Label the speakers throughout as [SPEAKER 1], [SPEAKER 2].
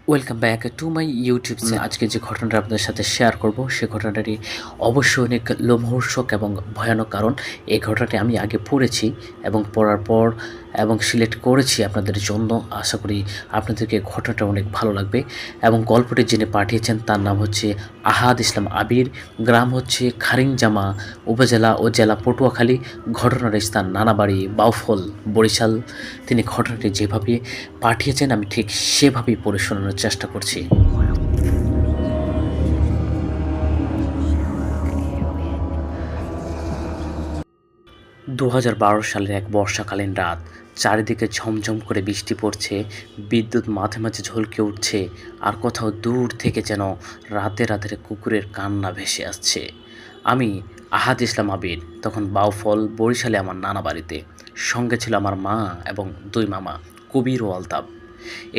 [SPEAKER 1] Welcome back to my YouTube channel. আজকে যে ঘটনাটা আপনাদের সাথে শেয়ার করব সে ঘটনাটি অবশ্যই অনেক লোমহর্ষক এবং ভয়ানক। কারণ এই ঘটনাটি আমি আগে পড়েছি এবং পড়ার পর এবং সিলেক্ট করেছি আপনাদের জন্য। আশা করি আপনাদেরকে ঘটনাটা অনেক ভালো লাগবে। এবং গল্পটি যিনি পাঠিয়েছেন তার নাম হচ্ছে আহাদ ইসলাম আবির, গ্রাম হচ্ছে খারিংজামা, উপজেলা ও জেলা পটুয়াখালী, ঘটনার স্থান নানাবাড়ি, বাউফল, বরিশাল। তিনি ঘটনাটি যেভাবে পাঠিয়েছেন আমি ঠিক সেভাবেই পড়ে শোনানোর চেষ্টা করছি। 2012 সালের এক বর্ষাকালীন রাত। চারিদিকে ঝমঝম করে বৃষ্টি পড়ছে, বিদ্যুৎ মাঝে মাঝে ঝলকে উঠছে, আর কোথাও দূর থেকে যেন রাতে রাতের কুকুরের কান্না ভেসে আসছে। আমি আহাদ ইসলাম আবির তখন বাউফল, বরিশালে আমার নানা বাড়িতে। সঙ্গে ছিল আমার মা এবং দুই মামা, কবির ও আলতাব।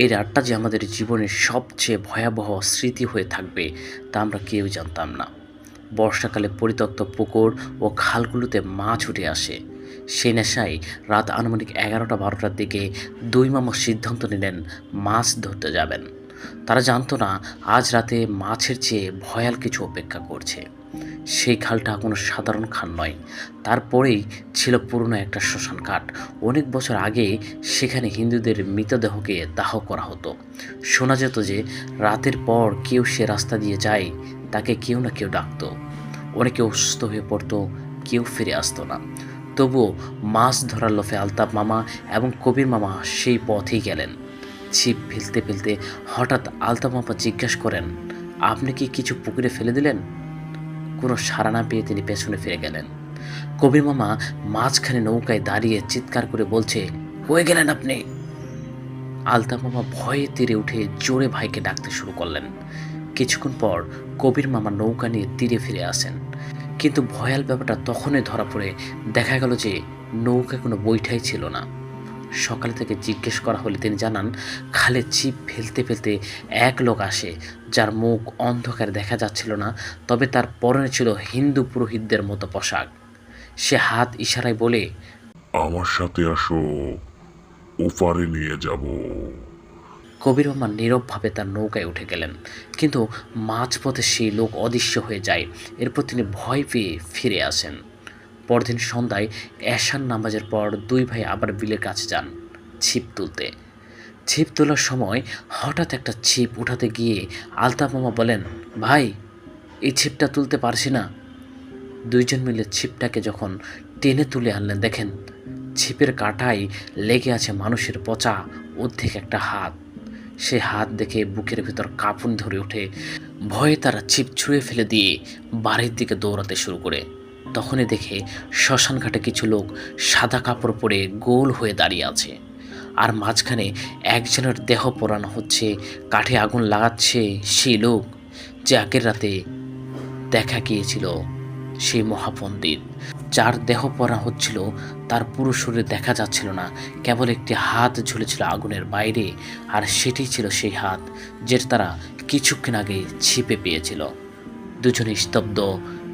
[SPEAKER 1] এই রাতটা যে আমাদের জীবনের সবচেয়ে ভয়াবহ স্মৃতি হয়ে থাকবে তা আমরা কেউ জানতাম না। বর্ষাকালে পরিত্যক্ত পুকুর ও খালগুলোতে মাছ উঠে আসে। সেই নেশায় রাত আনুমানিক 11টা-12টার দিকে দুই মামা সিদ্ধান্ত নিলেন মাছ ধরতে যাবেন। তারা জানতো না আজ রাতে মাছের চেয়ে ভয়াল কিছু অপেক্ষা করছে। সেই খালটা কোনো সাধারণ খাল নয়, তারপরেই ছিল পুরনো একটা শ্মশান ঘাট। অনেক বছর আগে সেখানে হিন্দুদের মৃতদেহকে দাহ করা হতো। শোনা যেত যে রাতের পর কেউ সে রাস্তা দিয়ে যায় তাকে কেউ না কেউ ডাকতো। অনেকে অসুস্থ হয়ে পড়তো, কেউ ফিরে আসতো না। তবুও মাছ ধরার লোভে আলতাফ মামা এবং কবির মামা সেই পথেই গেলেন। ছিপ ফেলতে ফেলতে হঠাৎ আলতাফ মামা জিজ্ঞাসা করেন, আপনি কি কিছু পুকুরে ফেলে দিলেন? কোনো সাড়া না পেয়ে তিনি পেছনে ফিরে গেলেন। কবির মামা মাঝখানে নৌকায় দাঁড়িয়ে চিৎকার করে বলছে, হয়ে গেলেন আপনি। আলতাফ মামা ভয়ে তীরে উঠে জোরে ভাইকে ডাকতে শুরু করলেন। কিছুক্ষণ পর কবির মামা নৌকা নিয়ে তীরে ফিরে আসেন। কিন্তু ভয়াল ব্যাপারটা তখনই ধরা পড়ে। দেখা গেল যে নৌকায় কোনো বৈঠাই ছিল না। সকালে থেকে জিজ্ঞেস করা হলে তিনি জানান, খালে ছিপ ফেলতে ফেলতে এক লোক আসে, যার মুখ অন্ধকারে দেখা যাচ্ছিল না, তবে তার পরনে ছিল হিন্দু পুরোহিতদের মতো পোশাক। সে হাত ইশারায় বলে,
[SPEAKER 2] আমার সাথে আসো, ওপারে নিয়ে যাব।
[SPEAKER 1] কবির মামা নীরবভাবে তার নৌকায় উঠে গেলেন। কিন্তু মাঝপথে সেই লোক অদৃশ্য হয়ে যায়। এরপর তিনি ভয় পেয়ে ফিরে আসেন। পরদিন সন্ধ্যায় এশার নামাজের পর দুই ভাই আবার বিলের কাছে যান ছিপ তুলতে। ছিপ তোলার সময় হঠাৎ একটা ছিপ উঠাতে গিয়ে আলতাফ মামা বলেন, ভাই, এই ছিপটা তুলতে পারছি না। দুইজন মিলে ছিপটাকে যখন টেনে তুলে আনলেন, দেখেন ছিপের কাঁটায় লেগে আছে মানুষের পচা অর্ধেক একটা হাত। সে হাত দেখে বুকের ভেতর কাঁপুনি ধরে ওঠে। ভয়ে তারা ছিপ ছুঁড়ে ফেলে দিয়ে বাড়ির দিকে দৌড়াতে শুরু করে। তখনই দেখে শ্মশান ঘাটে কিছু লোক সাদা কাপড় পরে গোল হয়ে দাঁড়িয়ে আছে, আর মাঝখানে একজনের দেহ পোড়ানো হচ্ছে, কাঠে আগুন লাগাচ্ছে সেই লোক যে আগের রাতে দেখা গিয়েছিল সেই মহাপণ্ডিত। যার দেহ পড়া হচ্ছিল তার পুরো শরীর দেখা যাচ্ছিল না, কেবল একটি হাত ঝুলেছিল আগুনের বাইরে, আর সেটি ছিল সেই হাত যেটা তারা কিছুক্ষণ আগে ছিপে পেয়েছিল। দুজনে স্তব্ধ।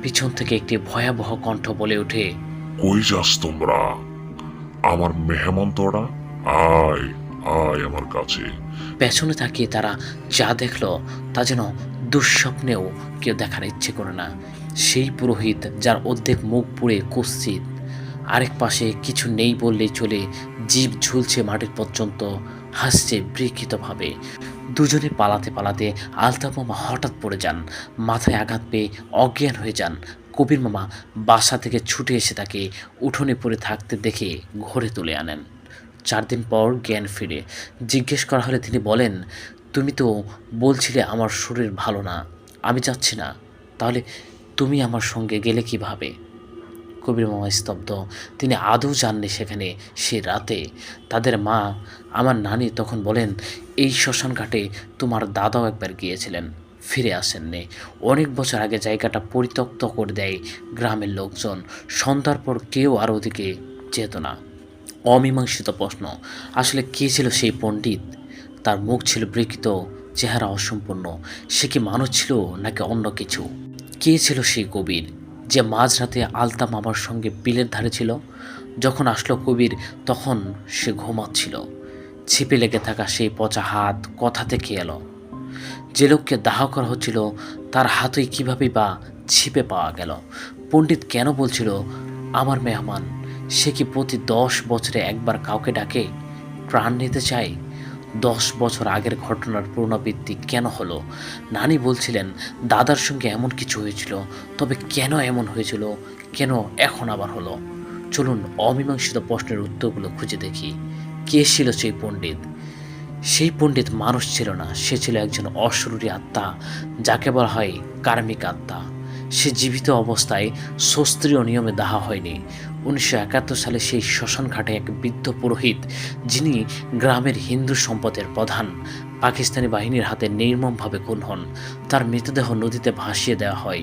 [SPEAKER 1] পিছন থেকে একটি ভয়াবহ কণ্ঠ বলে ওঠে,
[SPEAKER 2] কই যাস তোমরা? আমার মেহমান তোরা, আয় আয় আমার কাছে।
[SPEAKER 1] পেছনে তাকিয়ে তারা যা দেখল তা যেন দুঃস্বপ্নেও কেউ দেখার ইচ্ছে করে না। সেই পুরোহিত যার অর্ধেক মুখ পুড়ে কুৎসিত, আরেক পাশে কিছু নেই বললেই চলে, জীব ঝুলছে মাটির পর্যন্ত, হাসছে বিকৃতভাবে। দুজনে পালাতে পালাতে আলতাফ মামা হঠাৎ পড়ে যান, মাথায় আঘাত পেয়ে অজ্ঞান হয়ে যান। কবির মামা বাসা থেকে ছুটে এসে তাকে উঠোনে পড়ে থাকতে দেখে ঘরে তুলে আনেন। 4 দিন পর জ্ঞান ফিরে। জিজ্ঞেস করা হলে তিনি বলেন, তুমি তো বলছিলে আমার শরীর ভালো না, আমি যাচ্ছি না, তাহলে তুমি আমার সঙ্গে গেলে কিভাবে? কবির মামা স্তব্ধ। তিনি আদৌ জাননি সেখানে সে রাতে তাদের মা, আমার নানি তখন বলেন, এই শ্মশান ঘাটে তোমার দাদাও একবার গিয়েছিলেন, ফিরে আসেননি। অনেক বছর আগে জায়গাটা পরিত্যক্ত করে দেয় গ্রামের লোকজন। সন্ধ্যার পর কেউ আর ওদিকে যেত না। অমীমাংসিত প্রশ্ন, আসলে কে ছিল সেই পণ্ডিত? তার মুখ ছিল বিকৃত, চেহারা অসম্পূর্ণ। সে কি মানুষ ছিল নাকি অন্য কিছু? কে ছিল সেই কবির যে মাঝরাতে আলতাফ মামার সঙ্গে বিলের ধারে ছিল? যখন আসলো কবির তখন সে ঘুমাচ্ছিল। ছিপে লেগে থাকা সেই পচা হাত কোথা থেকে এলো? যে লোককে দাহ করা হচ্ছিল তার হাতই কীভাবেই বা ছিপে পাওয়া গেল? পণ্ডিত কেন বলছিল আমার মেহমান? সে কি প্রতি 10 বছরে একবার কাউকে ডাকে, প্রাণ নিতে চায়? 10 বছর আগের ঘটনার পুনরাবৃত্তি কেন হলো? নানি বলছিলেন দাদার সঙ্গে এমন কিছু হয়েছিল, তবে কেন এমন হয়েছিল, কেন এখন আবার হলো? চলুন অমীমাংসিত প্রশ্নের উত্তরগুলো খুঁজে দেখি। কে ছিল সেই পণ্ডিত? সেই পণ্ডিত মানুষ ছিল না, সে ছিল একজন অশরীরী আত্মা, যাকে বলা হয় কার্মিক আত্মা। সে জীবিত অবস্থায় শাস্ত্রীয় নিয়মে দাহ হয়নি। 1971 সালে সেই শ্মশান ঘাটে এক বৃদ্ধ পুরোহিত, যিনি গ্রামের হিন্দু সম্পদের প্রধান, পাকিস্তানি বাহিনীর হাতে নির্মমভাবে খুন হন। তার মৃতদেহ নদীতে ভাসিয়ে দেওয়া হয়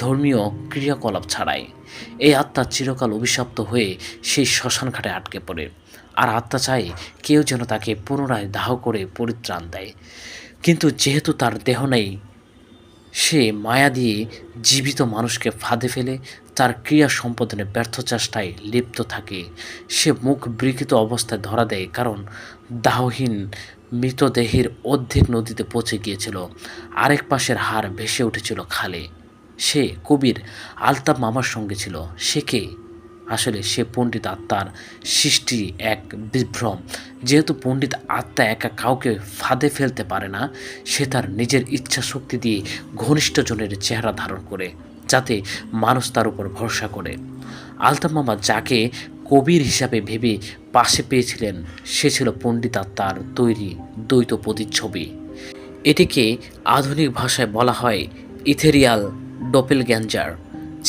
[SPEAKER 1] ধর্মীয় ক্রিয়াকলাপ ছাড়াই। এই আত্মা চিরকাল অভিশপ্ত হয়ে সেই শ্মশান ঘাটে আটকে পড়ে, আর আত্মা চায় কেউ যেন তাকে পুনরায় দাহ করে পরিত্রাণ দেয়। কিন্তু যেহেতু তার দেহ নেই, সে মায়া দিয়ে জীবিত মানুষকে ফাঁদে ফেলে তার ক্রিয়া সম্পাদনে ব্যর্থ চেষ্টায় লিপ্ত থাকে। সে মুখ বিকৃত অবস্থায় ধরা দেয়, কারণ দাহহীন মৃতদেহের অর্ধেক নদীতে পচে গিয়েছিল, আরেক পাশের হাড় ভেসে উঠেছিল খালে। সে কবির আলতাফ মামার সঙ্গে ছিল। সে কে? আসলে সে পণ্ডিত আত্মার সৃষ্টি এক বিভ্রম। যেহেতু পণ্ডিত আত্মা একা কাউকে ফাঁদে ফেলতে পারে না, সে তার নিজের ইচ্ছা শক্তি দিয়ে ঘনিষ্ঠজনের চেহারা ধারণ করে, যাতে মানুষ তার উপর ভরসা করে। আলতাফ মামা যাকে কবির হিসাবে ভেবে পাশে পেয়েছিলেন, সে ছিল পণ্ডিত আত্মার তৈরি দ্বৈত প্রতিচ্ছবি। এটিকে আধুনিক ভাষায় বলা হয় ইথেরিয়াল ডপেলগ্যাঞ্জার।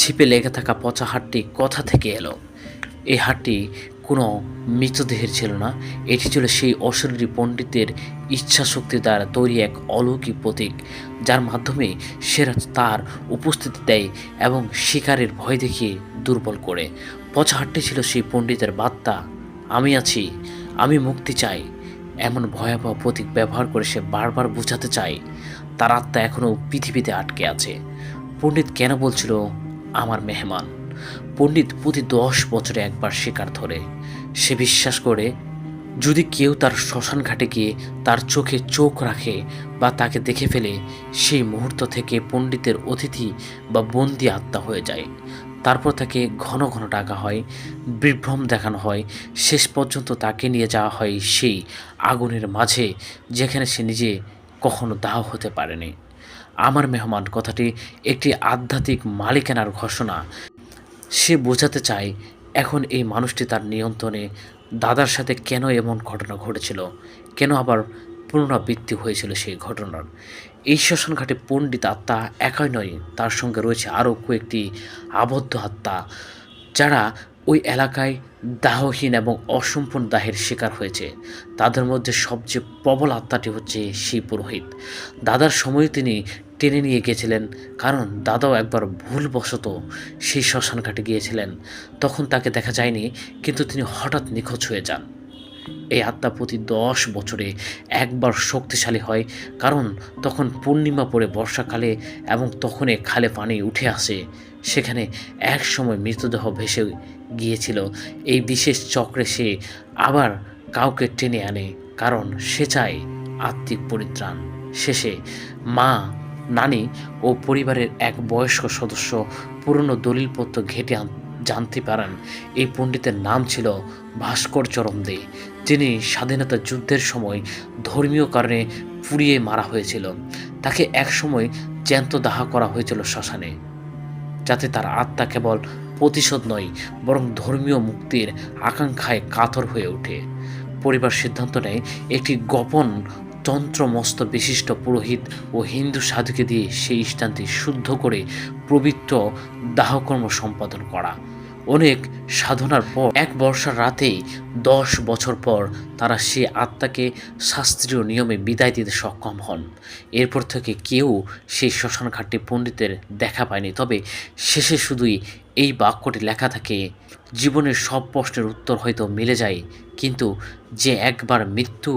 [SPEAKER 1] ছিপে লেগে থাকা পচা হাড়টি কোথা থেকে এলো? এই হাড়টি কোনো মৃতদেহের ছিল না, এটি ছিল সেই অশরীরী পণ্ডিতের ইচ্ছাশক্তি দ্বারা তৈরি এক অলৌকিক প্রতীক, যার মাধ্যমে সেরা তার উপস্থিতি দেয় এবং শিকারের ভয় দেখিয়ে দুর্বল করে। পচা হাড়টি ছিল সেই পণ্ডিতের বার্তা, আমি আছি, আমি মুক্তি চাই। এমন ভয়াবহ প্রতীক ব্যবহার করে সে বারবার বোঝাতে চায় তার আত্মা এখনও পৃথিবীতে আটকে আছে। পণ্ডিত কেন বলছিল আমার মেহমান? পণ্ডিত প্রতি 10 বছরে একবার শিকার ধরে। সে বিশ্বাস করে যদি কেউ তার শ্মশান ঘাটে গিয়ে তার চোখে চোখ রাখে বা তাকে দেখে ফেলে, সেই মুহূর্ত থেকে পণ্ডিতের অতিথি বা বন্দি আত্মা হয়ে যায়। তারপর তাকে ঘন ঘন ডাকা হয়, বিভ্রম দেখানো হয়, শেষ পর্যন্ত তাকে নিয়ে যাওয়া হয় সেই আগুনের মাঝে, যেখানে সে নিজে কখনো দাহ হতে পারেনি। আমার মেহমান কথাটি একটি আধ্যাত্মিক মালিকানার ঘোষণা। সে বোঝাতে চায় এখন এই মানুষটি তার নিয়ন্ত্রণে। দাদার সাথে কেন এমন ঘটনা ঘটেছিল, কেন আবার পুনরাবৃত্তি হয়েছিল সেই ঘটনার। এই শ্মশানঘাটে পণ্ডিত আত্মা একাই নয়, তার সঙ্গে রয়েছে আরও কয়েকটি আবদ্ধ আত্মা, যারা ওই এলাকায় দাহহীন এবং অসম্পূর্ণ দাহের শিকার হয়েছে। তাদের মধ্যে সবচেয়ে প্রবল আত্মাটি হচ্ছে সেই পুরোহিত। দাদার সময় তিনি টেনে নিয়ে গিয়েছিলেন, কারণ দাদাও একবার ভুলবশত সেই শ্মশানঘাটে গিয়েছিলেন। তখন তাকে দেখা যায়নি, কিন্তু তিনি হঠাৎ নিখোঁজ হয়ে যান। এই আত্মা প্রতি 10 বছরে একবার শক্তিশালী হয়, কারণ তখন পূর্ণিমা পড়ে বর্ষাকালে এবং তখনই খালে পানি উঠে আসে। সেখানে এক সময় মৃতদেহ ভেসে গিয়েছিল। এই বিশেষ চক্রে সে আবার কাউকে টেনে আনে, কারণ সে চায় আত্মিক পরিত্রাণ। শেষে মা, নানি ও পরিবারের এক বয়স্ক সদস্য পুরনো দলিলপত্র ঘেঁটে জানতে পারেন এই পণ্ডিতের নাম ছিল ভাস্কর চরম দে। যিনি স্বাধীনতা যুদ্ধের সময় ধর্মীয় কারণে পুড়িয়ে মারা হয়েছিল। তাকে একসময় জ্যান্ত দাহ করা হয়েছিল শ্মশানে, যাতে তার আত্মা কেবল প্রতিশোধ নয়, বরং ধর্মীয় মুক্তির আকাঙ্ক্ষায় কাতর হয়ে ওঠে। পরিবার সিদ্ধান্ত নেয় একটি গোপন তন্ত্রমস্ত বিশিষ্ট পুরোহিত ও হিন্দু সাধুকে দিয়ে সেই স্থানটি শুদ্ধ করে পবিত্র দাহকর্ম সম্পাদন করা। অনেক সাধনার পর এক বর্ষার রাতেই 10 বছর পর তারা সে আত্মাকে শাস্ত্রীয় নিয়মে বিদায় দিতে সক্ষম হন। এরপর থেকে কেউ সেই শ্মশানঘাটটি পণ্ডিতের দেখা পায়নি, তবে শেষে শুধুই এই বাক্যটি লেখা থাকে, জীবনের সব প্রশ্নের উত্তর হয়তো মিলে যায়, কিন্তু যে একবার মৃত্যু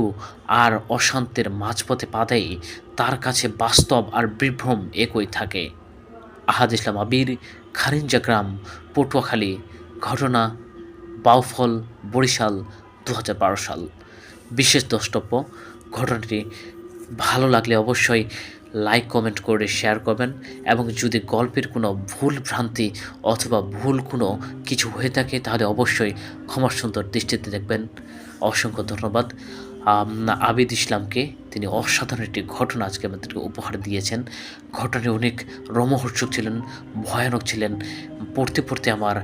[SPEAKER 1] আর অশান্তির মাঝপথে পা দেয়, তার কাছে বাস্তব আর বিভ্রম একই থাকে। আহাদ ইসলাম আবির, খারিঞ্জা গ্রাম, পটুয়াখালী। ঘটনা বাউফল, বরিশাল, 2012 সাল। বিশেষ দ্রষ্টব্য, ঘটনাটি ভালো লাগলে অবশ্যই লাইক কমেন্ট করে শেয়ার করবেন এবং যদি গল্পের কোনো ভুল ভ্রান্তি অথবা ভুল কোনো কিছু হয়ে থাকে তাহলে অবশ্যই ক্ষমা সুন্দর দৃষ্টিতে দেখবেন। অসংখ্য ধন্যবাদ আবিদ ইসলামকে। তিনি অসাধারণ একটি ঘটনা আজকে আমাদেরকে উপহার দিয়েছেন। ঘটনাটি অনেক রোমহর্ষক ছিলেন, ভয়ানক ছিলেন। পড়তে পড়তে আমার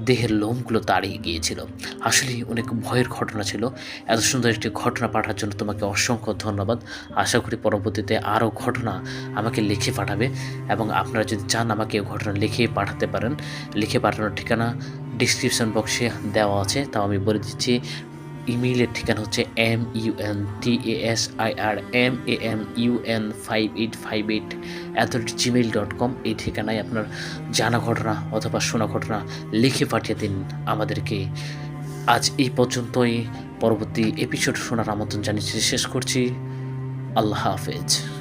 [SPEAKER 1] দেহের লোমগুলো দাঁড়িয়ে গিয়েছিল। আসলেই অনেক ভয়ের ঘটনা ছিল। এত সুন্দর একটি ঘটনা পাঠার জন্য তোমাকে অসংখ্য ধন্যবাদ। আশা করি পরবর্তীতে আরও ঘটনা আমাকে লিখে পাঠাবে এবং আপনারা যদি চান আমাকে এই ঘটনা লিখে পাঠাতে পারেন। লিখে পাঠানোর ঠিকানা ডিসক্রিপশন বক্সে দেওয়া আছে, তাও আমি বলে দিচ্ছি। ইমেইলের ঠিকানা হচ্ছে muntasiramun5858@gmail.com। এই ঠিকানায় আপনার জানা ঘটনা অথবা শোনা ঘটনা লিখে পাঠিয়ে দিন আমাদেরকে। আজ এই পর্যন্তই। পরবর্তী এপিসোড শোনার আমন্ত্রণ জানিয়ে শেষ করছি। আল্লাহ হাফেজ।